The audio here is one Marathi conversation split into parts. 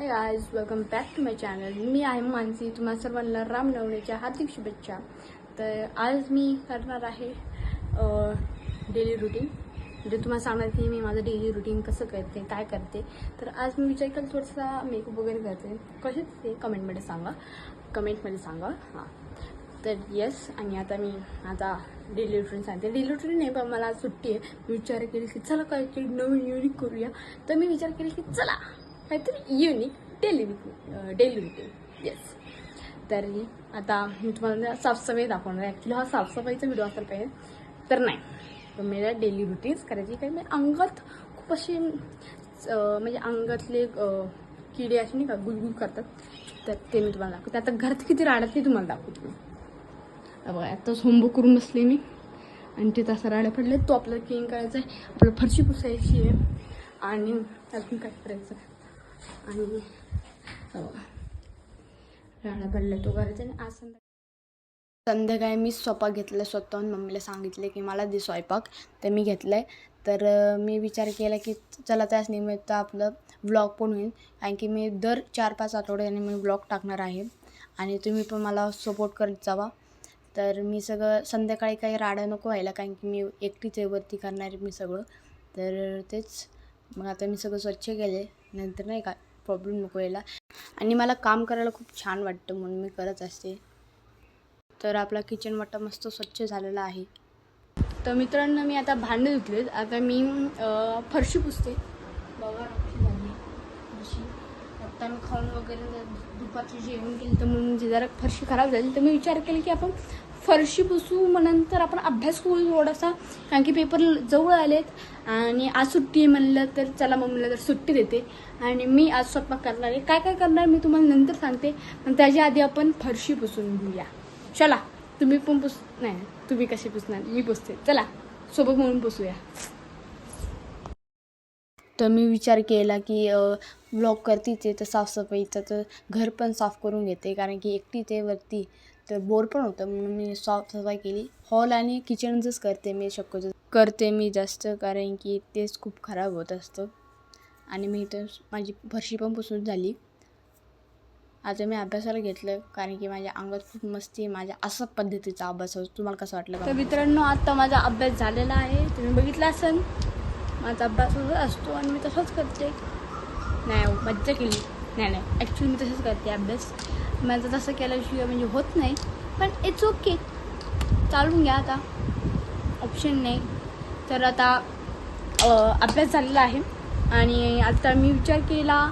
Guys, welcome back to my channel. मी आहे मानसी. तुम्हा सर्वांना रामनवमीच्या हार्दिक शुभेच्छा. तर आज मी करणार आहे डेली रुटीन. म्हणजे तुम्हाला सांगणार की मी माझं डेली रुटीन कसं करते, काय करते. तर आज मी विचार केला थोडासा मेकअप वगैरे करते. कसे ते कमेंटमध्ये सांगा. हां, तर येस. आणि आता मी डेली रुटीन सांगते. डेली रुटीन नाही, पण मला आज सुट्टी आहे. मी विचार केली की चला काहीतरी नवीन युनिक करूया. तर मी विचार केला की चला काहीतरी युनिक डेली रुटीन. येस. तर आता मी तुम्हाला साफसफाई दाखवणार आहे. ॲक्च्युली हा साफसफाईचा व्हिडिओ असायला पाहिजे, तर नाही. तर मला डेली रुटीन्स करायची. काही मी अंगात खूप असे म्हणजे अंगातले किडे असे नाही का गुलगुल करतात, तर ते मी तुम्हाला दाखवते. आता घरात किती राहतात ते तुम्हाला दाखवते मी. बघा, आताच होमवर्क करून बसले मी आणि ते तसा राड्या पडले. तो आपल्याला क्लीन करायचा आहे, आपल्याला फरशी पुसायची आहे आणि अजून काय करायचं आहे. आणि राडा पडला तो करायचा. आणि आज संध्याकाळी मी स्वयंपाक घेतला स्वतःहून. मम्मीला सांगितले की मला दे स्वयंपाक, तर मी घेतलं आहे. तर मी विचार केला की चला त्याच निमित्त आपलं व्लॉग पण होईल, कारण की मी दर 4-5 आठवड्याने मी व्लॉग टाकणार आहे आणि तुम्ही पण मला सपोर्ट करत जावा. तर मी सगळं संध्याकाळी काही राडा नको व्हायला, कारण की मी एकटीच आहे वरती करणार मी सगळं. तर तेच मग आता मी सगळं स्वच्छ केले, नंतर नाही का प्रॉब्लेम नको यायला. आणि मला काम करायला खूप छान वाटतं म्हणून मी करत असते. तर आपला किचन वाटा मस्त स्वच्छ झालेला आहे. तर मित्रांनो, मी आता भांडे धुतलेत. आता मी फरशी पुसते. बघा झाली फरशी. आता मी खाऊन वगैरे दुपारची जेवण केली, तर म्हणून जरा फरशी खराब झाली. तर मी विचार केला की आपण फरशी पुसू, मग नंतर आपण अभ्यास करू थोडासा, कारण की पेपर जवळ आलेत आणि आज सुट्टी म्हणलं तर चला मम्मीला तर सुट्टी देते. आणि मी आज स्वयंपाक करणार आहे. काय काय करणार मी तुम्हाला नंतर सांगते, पण त्याच्या आधी आपण फरशी पुसून घेऊया. चला, तुम्ही पण नाही, तुम्ही कशी पुसणार, मी पुसते. चला सोबत म्हणून पुसूया. तर मी विचार केला की व्लॉग करतीच आहे तर साफसफाईचं तर घर पण साफ करून घेते, कारण की एकटीच आहे वरती तर बोर पण होतं, म्हणून मी साफसफाई केली. हॉल आणि किचनचंच करते मी जास्त, कारण की तेच खूप खराब होत असतं. आणि मी तर माझी फरशी पण पुसून झाली. आता मी अभ्यासाला घेतलं, कारण की माझ्या अंगात खूप मस्ती आहे. माझ्या अशा पद्धतीचा अभ्यास होतो. तुम्हाला कसं वाटलं? तर मित्रांनो, आता माझा अभ्यास झालेला आहे. तुम्ही बघितला असेल, माझा अभ्यास असतो आणि मी तसंच करते. नाही मज्जा केली. नाही ॲक्च्युली मी तसंच करते अभ्यास. माझं तसं केल्याशिवाय म्हणजे होत नाही, पण इट्स ओके, चालून घ्या. आता ऑप्शन नाही. तर आता अभ्यास झालेला आहे आणि आता मी विचार केला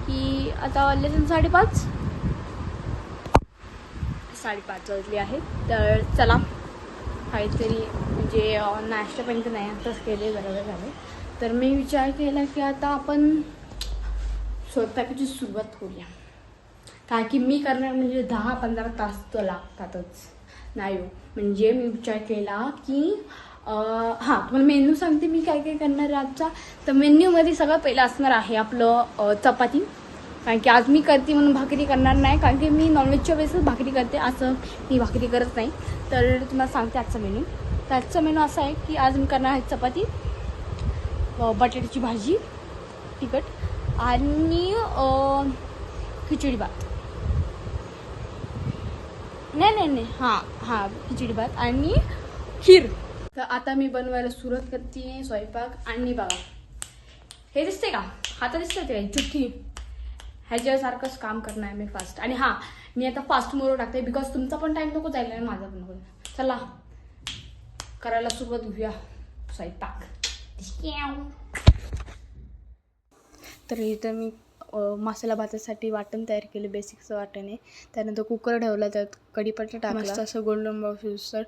की आता लेसन 5:30 वाजली आहेत. तर चला काहीतरी म्हणजे नाश्त्यापर्यंत नाही, आताच केले बरोबर झाले. तर मी विचार केला की आता आपण स्वयंपाकाची सुरुवात करूया, कारण की मी करणार म्हणजे 10-15 तास तर लागतातच. नाही हो, म्हणजे मी विचार केला की हां, तुम्हाला मेन्यू सांगते मी काय काय करणार आहे आजचा. तर मेन्यूमध्ये सगळं पहिलं असणार आहे आपलं चपाती, कारण की आज मी करते म्हणून भाकरी करणार नाही, कारण की मी नॉनव्हेजच्या वेळेसच भाकरी करते, असं मी भाकरी करत नाही. तर तुम्हाला सांगते आजचा मेन्यू. तर आजचा मेन्यू असा आहे की आज मी करणार आहे चपाती, बटाट्याची भाजी तिखट आणि खिचडी भात. नाही हां खिचडी भात आणि खीर. तर आता मी बनवायला सुरुवात करते स्वयंपाक. आणि बघा, हे दिसते का, हातात दिसतं ते चुटकी, ह्याच्यासारखंच काम करणार आहे मी फास्ट. आणि हां, मी आता फास्ट मोड टाकते, बिकॉज तुमचा पण टाईम नको जायला आणि माझा पण नको. चला करायला सुरुवात करूया स्वयंपाक. तर इथं मी मसाला भातासाठी वाटण तयार केलं, बेसिकचं वाटण आहे. त्यानंतर कुकर ठेवला, त्यात कढीपत्ता टाकला, मस्त असं गोल्डन ब्राऊन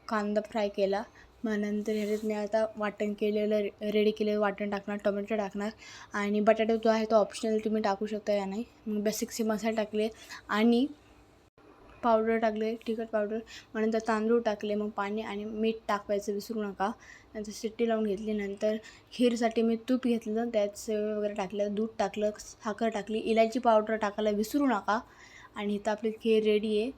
कांदा फ्राय केला. मग नंतर ह्याच्यात मी आता वाटण केलेलं रेडी केलेलं वाटण टाकणार, टोमॅटो टाकणार आणि बटाटा जो आहे तो ऑप्शनल, तुम्ही टाकू शकता या नाही. मग बेसिकचे मसाले टाकले आणि पावडर टाकले, तिखट पावडर. मग नंतर तांदूळ टाकले, मग पाणी आणि मीठ टाकायचं विसरू नका. नंतर शिट्टी लावून घेतली. नंतर खीरसाठी मी तूप घेतलं, त्यात सेव वगैरे टाकलं, दूध टाकलं, साखर टाकली, इलायची पावडर टाकायला विसरू नका. आणि इथं आपली खीर रेडी आहे.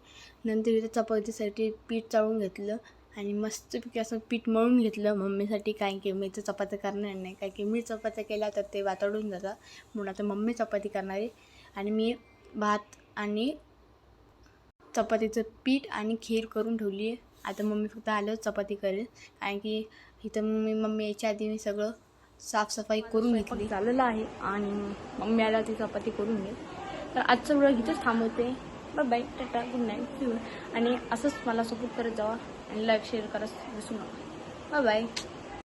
नंतर इथं चपातीसाठी पीठ चाळून घेतलं आणि मस्तपैकी असं पीठ मळून घेतलं मम्मीसाठी, कारण की मी तर चपात्या करणार नाही, कारण की मी चपात्या केल्या तर ते वातडून जातात, म्हणून आता मम्मी चपाती करणार आहे. आणि मी भात आणि चपातीचं पीठ आणि खीर करून ठेवली आहे. आता मम्मी फक्त आल्यावर चपाती करेल, कारण की इथं मम्मी यायच्या आधी मी सगळं साफसफाई करून घेतली झालेलं आहे आणि मम्मी आला ती चपाती करून घे. तर आजचा व्हिडिओ इथंच थांबवते. Bye bye, tata, good night. आणि असंच मला सपोर्ट करत जावा आणि लाईक शेअर करायला विसरू नका. Bye bye.